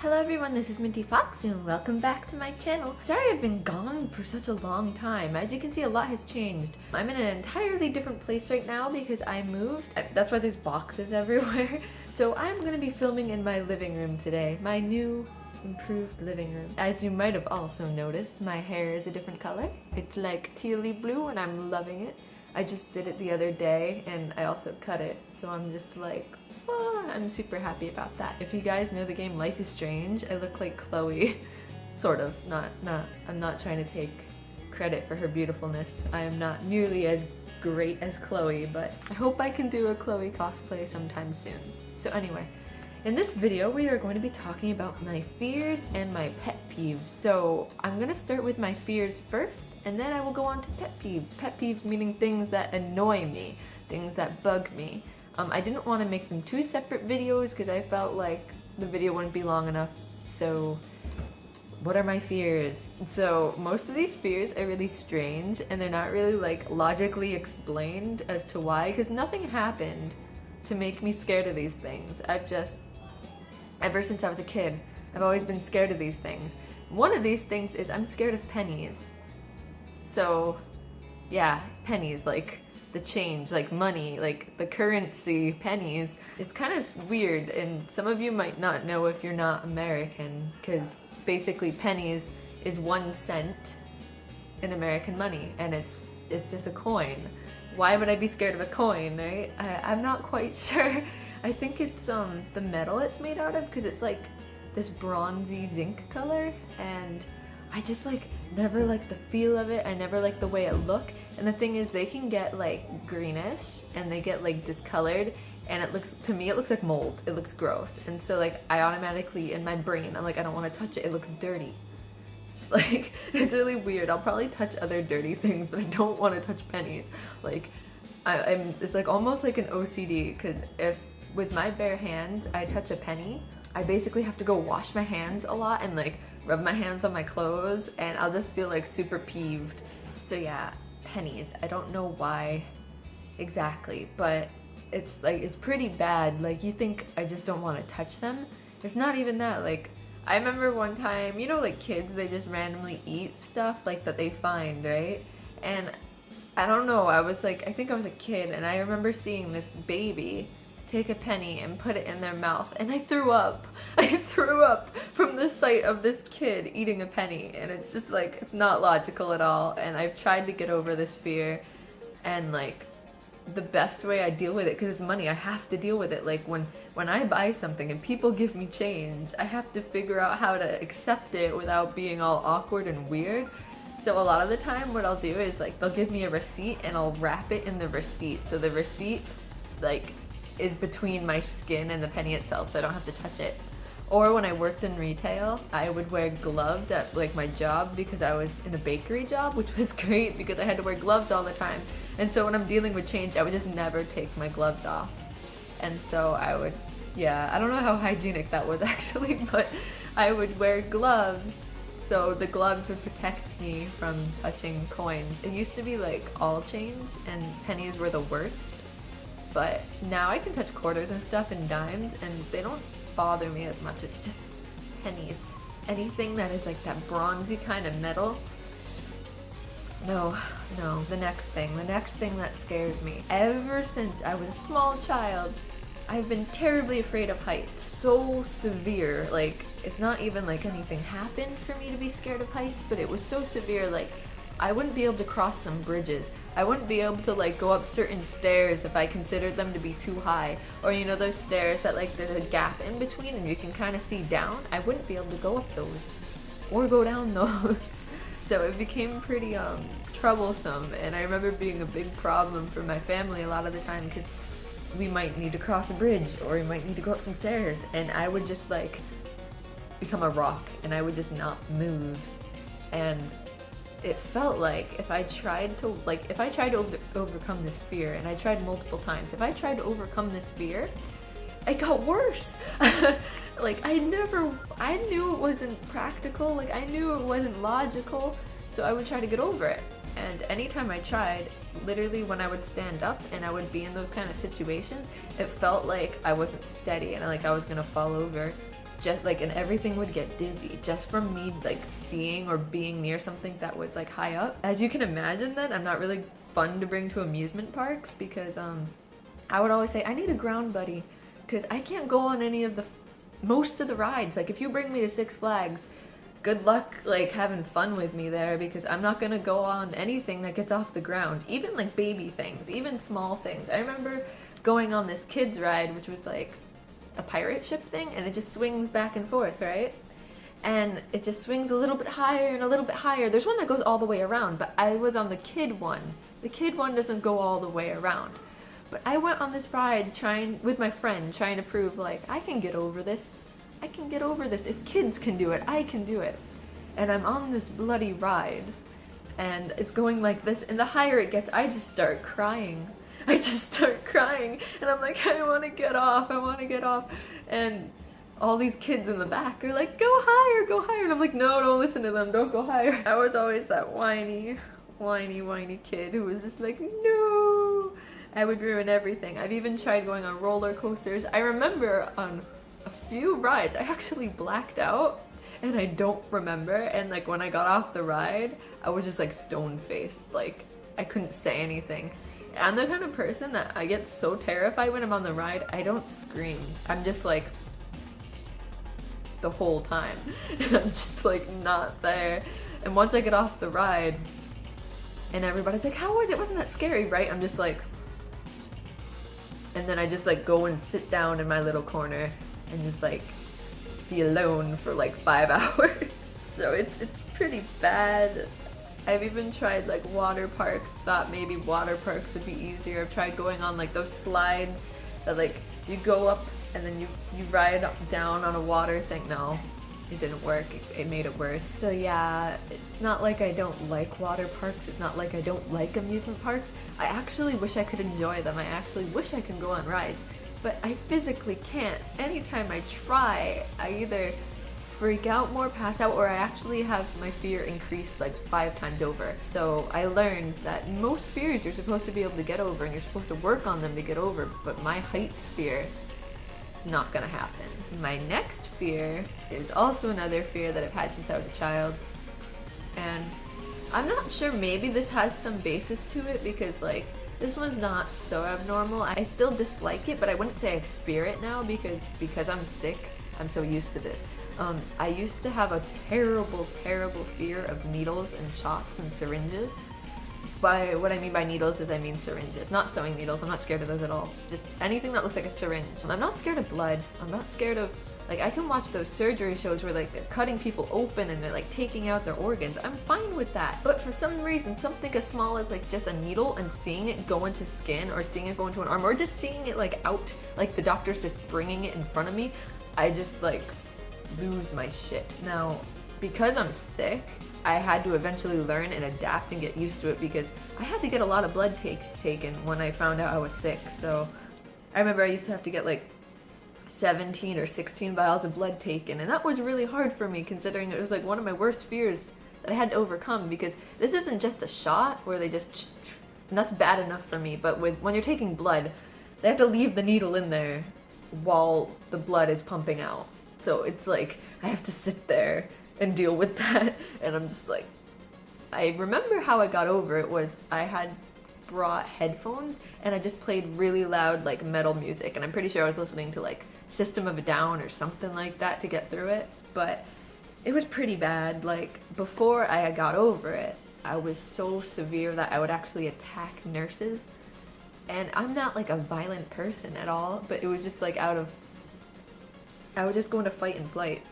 Hello everyone, this is Minty Foxu and welcome back to my channel. Sorry I've been gone for such a long time. As you can see, a lot has changed. I'm in an entirely different place right now because I moved. That's why there's boxes everywhere. So I'm gonna be filming in my living room today. My new, improved living room. As you might have also noticed, my hair is a different color. It's like tealy blue and I'm loving it. I just did it the other day and I also cut it. So I'm just like, I'm super happy about that. If you guys know the game Life is Strange, I look like Chloe. Sort of. I'm not trying to take credit for her beautifulness. I am not nearly as great as Chloe, but I hope I can do a Chloe cosplay sometime soon. So anyway, in this video we are going to be talking about my fears and my pet peeves. So I'm going to start with my fears first, and then I will go on to pet peeves. Pet peeves meaning things that annoy me, things that bug me. I didn't want to make them two separate videos because I felt like the video wouldn't be long enough. So what are my fears? So most of these fears are really strange and they're not really like logically explained as to why, because nothing happened to make me scared of these things. Ever since I was a kid, I've always been scared of these things. One of these things is I'm scared of pennies. So yeah, pennies, like the change, like money, like the currency, pennies. It's kind of weird, and some of you might not know if you're not American, because basically pennies is 1 cent in American money, and it's just a coin. Why would I be scared of a coin, right? I'm not quite sure. I think it's the metal it's made out of, because it's like this bronzy zinc color, and I just like never like the feel of it. I never like the way it look. And the thing is, they can get like greenish and they get like discolored, and it looks, to me it looks like mold. It looks gross. And so like I automatically, in my brain, I'm like, I don't want to touch it. It looks dirty. Like, it's really weird. I'll probably touch other dirty things, but I don't want to touch pennies. Like it's like almost like an OCD, because if with my bare hands I touch a penny, I basically have to go wash my hands a lot and like rub my hands on my clothes, and I'll just feel like super peeved. So yeah, pennies. I don't know why exactly, but it's like, it's pretty bad. Like, you think I just don't want to touch them. It's not even that. Like, I remember one time, you know, like kids, they just randomly eat stuff like that they find, right? And I don't know, I think I was a kid, and I remember seeing this baby take a penny and put it in their mouth, and I threw up. I threw up from the sight of this kid eating a penny, and it's just like, it's not logical at all. And I've tried to get over this fear, and like the best way I deal with it, because it's money, I have to deal with it. Like when I buy something and people give me change, I have to figure out how to accept it without being all awkward and weird. So a lot of the time what I'll do is like, they'll give me a receipt and I'll wrap it in the receipt, so the receipt like is between my skin and the penny itself, so I don't have to touch it. Or when I worked in retail, I would wear gloves at like my job, because I was in a bakery job, which was great because I had to wear gloves all the time. And so when I'm dealing with change, I would just never take my gloves off. And so I would, yeah, I don't know how hygienic that was actually, but I would wear gloves, so the gloves would protect me from touching coins. It used to be like all change and pennies were the worst. But now I can touch quarters and stuff and dimes, and they don't bother me as much. It's just pennies. Anything that is like that bronzy kind of metal. No. The next thing that scares me. Ever since I was a small child, I've been terribly afraid of heights. So severe. Like, it's not even like anything happened for me to be scared of heights, but it was so severe. Like, I wouldn't be able to cross some bridges. I wouldn't be able to like go up certain stairs if I considered them to be too high. Or you know those stairs that like there's a gap in between and you can kind of see down? I wouldn't be able to go up those or go down those. So it became pretty troublesome, and I remember being a big problem for my family a lot of the time, because we might need to cross a bridge or we might need to go up some stairs, and I would just like become a rock and I would just not move. And it felt like if I tried to overcome this fear, and I tried multiple times, if I tried to overcome this fear, it got worse. Like I knew it wasn't practical, like I knew it wasn't logical, so I would try to get over it. And anytime I tried, literally when I would stand up and I would be in those kind of situations, it felt like I wasn't steady and like I was gonna fall over just like, and everything would get dizzy just from me like seeing or being near something that was like high up. As you can imagine, then I'm not really fun to bring to amusement parks because I would always say I need a ground buddy because I can't go on any of the most of the rides. Like if you bring me to Six Flags, good luck like having fun with me there because I'm not gonna go on anything that gets off the ground, even like baby things, even small things. I remember going on this kids ride, which was like a pirate ship thing, and it just swings back and forth, right? And it just swings a little bit higher and a little bit higher. There's one that goes all the way around, but I was on the kid one. The kid one doesn't go all the way around. But I went on this ride with my friend, trying to prove like, I can get over this. I can get over this. If kids can do it, I can do it. And I'm on this bloody ride, and it's going like this, and the higher it gets, I just start crying. I just start crying, and I'm like, I want to get off, I want to get off. And all these kids in the back are like, go higher, and I'm like, no, don't listen to them, don't go higher. I was always that whiny kid who was just like, no. I would ruin everything. I've even tried going on roller coasters. I remember on a few rides, I actually blacked out, and I don't remember, and like when I got off the ride, I was just like stone-faced, like I couldn't say anything. I'm the kind of person that I get so terrified when I'm on the ride, I don't scream. I'm just like, the whole time. And I'm just like not there. And once I get off the ride, and everybody's like, how was it? Wasn't that scary, right? I'm just like, and then I just like go and sit down in my little corner and just like be alone for like 5 hours. So it's pretty bad. I've even tried like water parks, thought maybe water parks would be easier. I've tried going on like those slides that like you go up and then you ride down on a water thing. No, it didn't work. It made it worse. So yeah, it's not like I don't like water parks. It's not like I don't like amusement parks. I actually wish I could enjoy them. I actually wish I could go on rides, but I physically can't. Anytime I try, I either freak out more, pass out, or I actually have my fear increased like 5 times over. So I learned that most fears you're supposed to be able to get over and you're supposed to work on them to get over, but my heights fear, not gonna happen. My next fear is also another fear that I've had since I was a child, and I'm not sure, maybe this has some basis to it because like this one's not so abnormal. I still dislike it, but I wouldn't say I fear it now because I'm sick. I'm so used to this. I used to have a terrible fear of needles and shots and syringes. By what I mean by needles is I mean syringes, not sewing needles. I'm not scared of those at all. Just anything that looks like a syringe. I'm not scared of blood. I'm not scared of, like, I can watch those surgery shows where like they're cutting people open and they're like taking out their organs. I'm fine with that. But for some reason, something as small as like just a needle and seeing it go into skin or seeing it go into an arm or just seeing it like out, like the doctor's just bringing it in front of me, I just like lose my shit. Now, because I'm sick, I had to eventually learn and adapt and get used to it because I had to get a lot of blood taken when I found out I was sick. So I remember I used to have to get like 17 or 16 vials of blood taken, and that was really hard for me considering it was like one of my worst fears that I had to overcome, because this isn't just a shot where they just, and that's bad enough for me, but when you're taking blood, they have to leave the needle in there while the blood is pumping out. So it's like, I have to sit there and deal with that, and I'm just like, I remember how I got over it was I had brought headphones and I just played really loud like metal music, and I'm pretty sure I was listening to like System of a Down or something like that to get through it, but it was pretty bad. Like before I got over it, I was so severe that I would actually attack nurses, and I'm not like a violent person at all, but it was just like I would just go into fight and flight,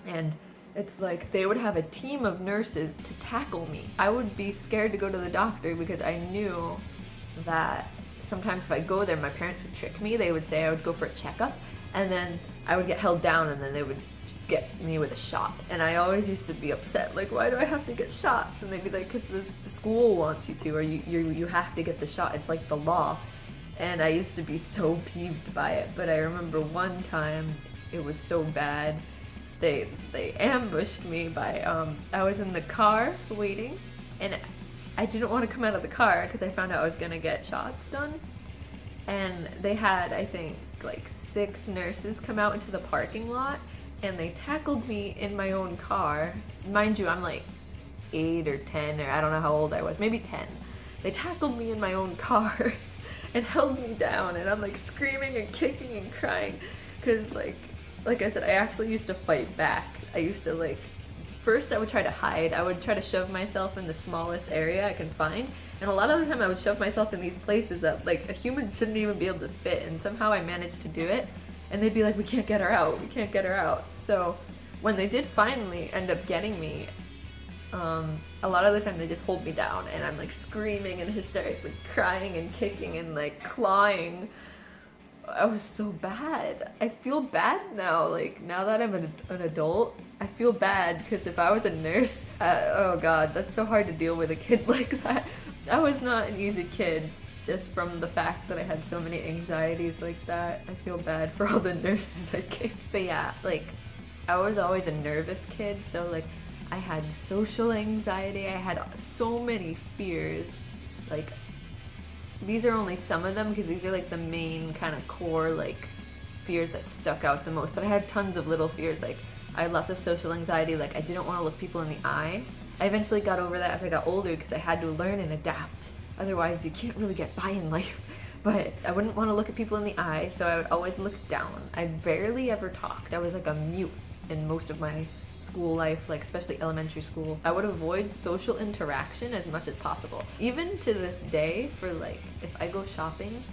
and it's like they would have a team of nurses to tackle me. I would be scared to go to the doctor because I knew that sometimes if I go there, my parents would trick me. They would say I would go for a checkup, and then I would get held down, and then they would get me with a shot. And I always used to be upset, like, why do I have to get shots? And they'd be like, because the school wants you to, or you have to get the shot. It's like the law. And I used to be so peeved by it. But I remember one time, it was so bad. They ambushed me by, I was in the car waiting, and I didn't want to come out of the car because I found out I was gonna get shots done. And they had, I think, like 6 nurses come out into the parking lot, and they tackled me in my own car. Mind you, I'm like 8 or 10, or I don't know how old I was, maybe 10. They tackled me in my own car and held me down, and I'm like screaming and kicking and crying because like I said, I actually used to fight back. I used to like, first I would try to hide. I would try to shove myself in the smallest area I can find, and a lot of the time I would shove myself in these places that like a human shouldn't even be able to fit, and somehow I managed to do it, and they'd be like, we can't get her out, we can't get her out. So when they did finally end up getting me, a lot of the time they just hold me down, and I'm like screaming and hysterically crying and kicking and like clawing. I was so bad. I feel bad now, like now that I'm an adult, I feel bad because if I was a nurse, oh god, that's so hard to deal with a kid like that. I was not an easy kid, just from the fact that I had so many anxieties like that. I feel bad for all the nurses I gave. But yeah, like I was always a nervous kid, so like I had social anxiety, I had so many fears. Like these are only some of them because these are like the main kind of core like fears that stuck out the most, but I had tons of little fears. Like I had lots of social anxiety, like I didn't want to look people in the eye. I eventually got over that as I got older because I had to learn and adapt. Otherwise you can't really get by in life. But I wouldn't want to look at people in the eye, so I would always look down. I barely ever talked. I was like a mute in most of my school life, like especially elementary school. I would avoid social interaction as much as possible. Even to this day, for like if I go shopping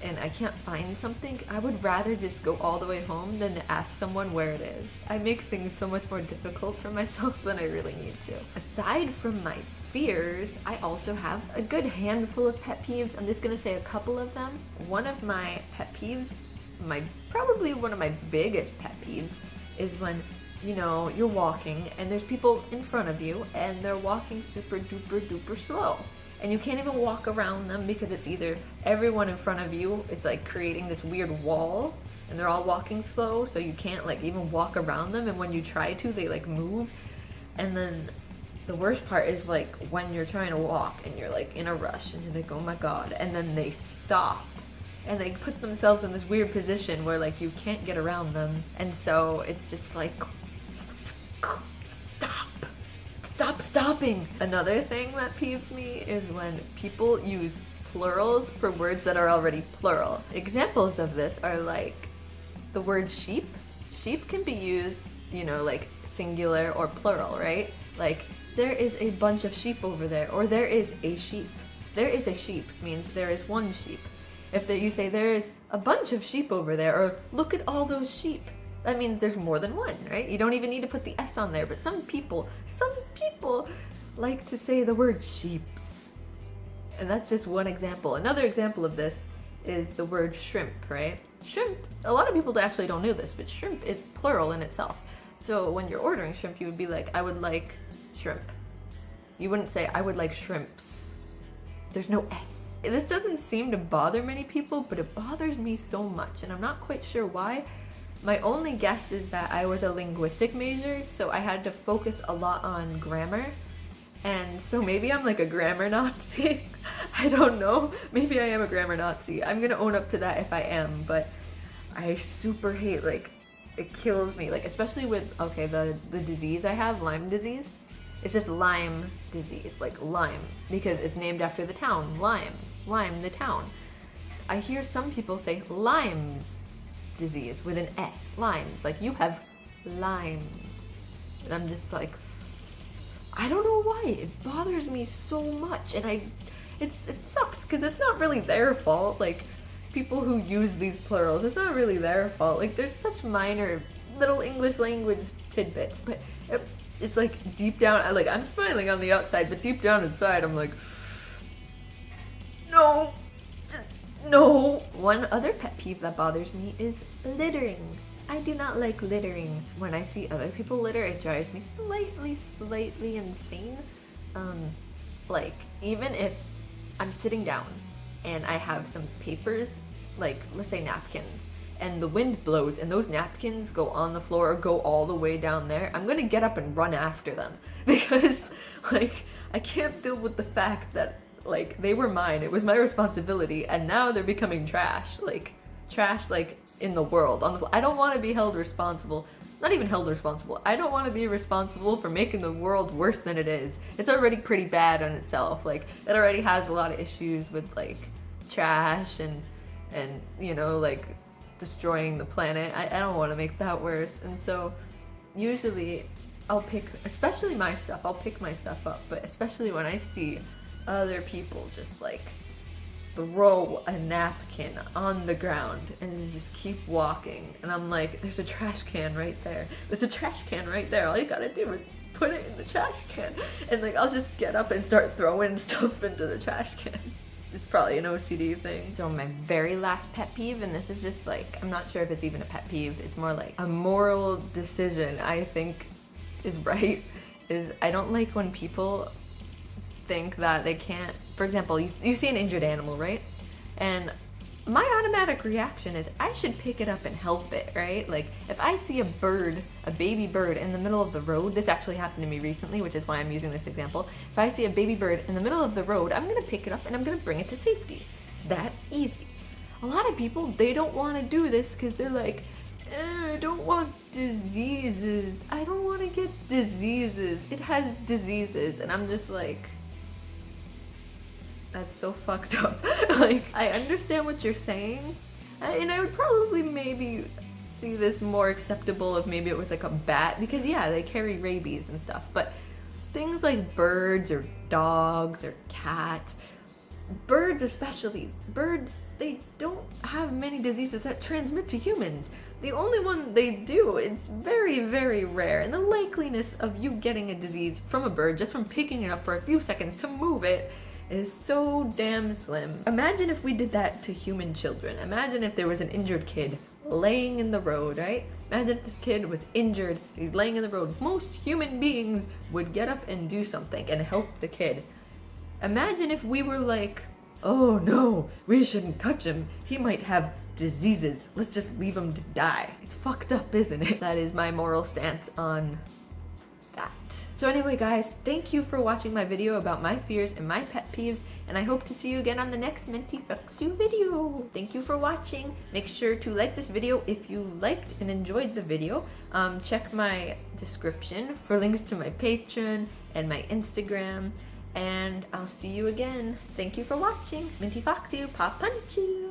and I can't find something, I would rather just go all the way home than to ask someone where it is. I make things so much more difficult for myself than I really need to. Aside from my fears, I also have a good handful of pet peeves. I'm just gonna say a couple of them. One of my pet peeves, probably one of my biggest pet peeves, is when you know, you're walking and there's people in front of you and they're walking super duper duper slow. And you can't even walk around them because it's either everyone in front of you, it's like creating this weird wall and they're all walking slow, so you can't like even walk around them, and when you try to, they like move. And then the worst part is like when you're trying to walk and you're like in a rush and you're like, oh my god, and then they stop. And they put themselves in this weird position where like you can't get around them. And so it's just like, stop stopping. Another thing that peeves me is when people use plurals for words that are already plural. Examples of this are like the word sheep. Sheep can be used, you know, like singular or plural, right? Like there is a bunch of sheep over there, or there is a sheep. There is a sheep means there is one sheep. If you say there is a bunch of sheep over there, or look at all those sheep, that means there's more than one, right? You don't even need to put the S on there, but some people like to say the word sheeps. And that's just one example. Another example of this is the word shrimp, right? Shrimp, a lot of people actually don't know this, but shrimp is plural in itself. So when you're ordering shrimp, you would be like, I would like shrimp. You wouldn't say, I would like shrimps. There's no S. This doesn't seem to bother many people, but it bothers me so much, and I'm not quite sure why. My only guess is that I was a linguistic major, so I had to focus a lot on grammar, and so maybe I'm like a grammar Nazi. I don't know. Maybe I am a grammar Nazi. I'm gonna own up to that if I am, but I super hate, like, it kills me, like, especially with, okay, the disease I have, Lyme disease. It's just Lyme disease, like Lyme, because it's named after the town, Lyme, the town. I hear some people say Lyme's disease with an S, Lyme's, like you have Lyme. And I'm just like, I don't know why, it bothers me so much, and it sucks because it's not really their fault. Like people who use these plurals, it's not really their fault. Like there's such minor little English language tidbits, but it's like deep down, I'm smiling on the outside, but deep down inside, I'm like, no, just no. One other pet peeve that bothers me is littering. I do not like littering. When I see other people litter, it drives me slightly insane. Like, even if I'm sitting down and I have some papers, like, let's say napkins, and the wind blows and those napkins go on the floor or go all the way down there, I'm gonna get up and run after them because, like, I can't deal with the fact that, like, they were mine, it was my responsibility, and now they're becoming trash, like, in the world, on the floor. I don't want to be held responsible not even held responsible. I don't want to be responsible for making the world worse than it is. It's already pretty bad on itself. Like, it already has a lot of issues with like trash and you know, like destroying the planet. I don't want to make that worse. And so usually I'll pick, especially my stuff, I'll pick my stuff up, but especially when I see other people just like throw a napkin on the ground and just keep walking, and I'm like, there's a trash can right there. There's a trash can right there. All you gotta do is put it in the trash can. And like, I'll just get up and start throwing stuff into the trash can. It's probably an OCD thing. So my very last pet peeve, and this is just like, I'm not sure if it's even a pet peeve, it's more like a moral decision I think is right, is I don't like when people think that they can't, for example, you see an injured animal, right? And my automatic reaction is I should pick it up and help it, right? Like, if I see a bird, a baby bird in the middle of the road, this actually happened to me recently, which is why I'm using this example. If I see a baby bird in the middle of the road, I'm gonna pick it up and I'm gonna bring it to safety. It's that easy. A lot of people, they don't want to do this because they're like, I don't want diseases. I don't want to get diseases. It has diseases. And I'm just like, that's so fucked up. Like, I understand what you're saying, and I would probably maybe see this more acceptable if maybe it was like a bat, because yeah, they carry rabies and stuff, but things like birds or dogs or cats, birds especially, birds, they don't have many diseases that transmit to humans. The only one they do, it's very, very rare, and the likeliness of you getting a disease from a bird just from picking it up for a few seconds to move it is so damn slim. Imagine if we did that to human children. Imagine if there was an injured kid laying in the road, right? Imagine if this kid was injured, he's laying in the road. Most human beings would get up and do something and help the kid. Imagine if we were like, oh no, we shouldn't touch him. He might have diseases. Let's just leave him to die. It's fucked up, isn't it? That is my moral stance on that. So anyway guys, thank you for watching my video about my fears and my pet peeves, and I hope to see you again on the next Minty Foxu video. Thank you for watching. Make sure to like this video if you liked and enjoyed the video. Check my description for links to my Patreon and my Instagram, and I'll see you again. Thank you for watching. Minty Foxu, pa punch you!